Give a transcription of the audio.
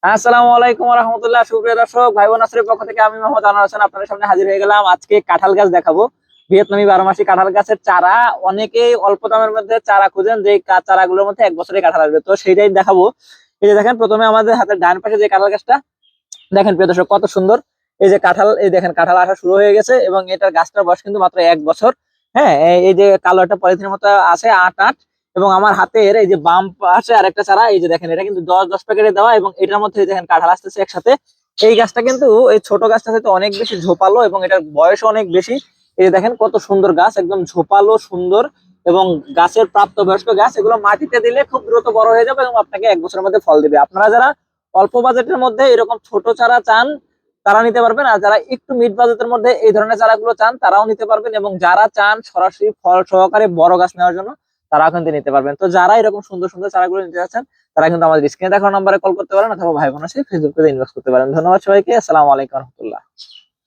আসসালামু আলাইকুম ওয়া রাহমাতুল্লাহ। সুপ্রিয় দর্শক ভাই বোন আসরের পক্ষ থেকে আমি মোহাম্মদ আনোয়ার হোসেন আপনাদের সামনে হাজির হয়ে গেলাম। আজকে কাঁঠাল গাছ দেখাবো, ভিয়েতনামি 12 মাসি কাঁঠাল গাছের চারা। অনেকেই অল্প দামের মধ্যে চারা খুঁজেন, যে চারাগুলোর মধ্যে 1 বছরে কাঁঠাল আসবে, তো সেইটাই দেখাবো। এই যে দেখেন, প্রথমে আমাদের হাতের ডান পাশে যে কাঁঠাল গাছটা দেখেন প্রিয় দর্শক, কত সুন্দর। এই যে কাঁঠাল, এই দেখেন কাঁঠাল আসা শুরু হয়ে গেছে এবং এটার গাছটার বয়স কিন্তু মাত্র 1 বছর। হ্যাঁ, এই যে কালো একটা পলিথিনের মতো আছে, আট আট। এবং আমার হাতের এই যে বাম পাশে আরেকটা চারা, এই যে দেখেন, এটা কিন্তু 10-10 প্যাকেটে দেওয়া এবং এটার মধ্যে দেখেন কাঁঠাল আসতেছে একসাথে। এই গাছটা কিন্তু এই ছোট গাছটা থেকে অনেক বেশি ঝোপালো এবং এটার বয়স অনেক বেশি। এই যে দেখেন কত সুন্দর গাছ, একদম ঝোপালো সুন্দর। এবং গাছের প্রাপ্তবয়স্ক গাছ, এগুলো মাটিতে দিলে খুব দ্রুত বড় হয়ে যাবে এবং আপনাকে 1 বছরের মধ্যে ফল দিবে। আপনারা যারা অল্প বাজেটের মধ্যে এরকম ছোট চারা চান তারা নিতে পারবেন, আর যারা একটু মিড বাজেটের মধ্যে এই ধরনের চারাগুলো চান তারাও নিতে পারবেন, এবং যারা চান সরাসরি ফল সহকারে বড় গাছ নেওয়ার জন্য তারাও কিন্তু নিতে পারবেন। তো যারা এরকম সুন্দর সুন্দর চারাগুলো নিতে চাচ্ছেন তারা কিন্তু আমাদের স্ক্রিনে দেখানো নম্বরে কল করতে পারেন, অথবা ভাই বোন আছে ফেসবুকে ইনবক্স করতে পারেন। ধন্যবাদ সবাইকে। আসসালামু আলাইকুম।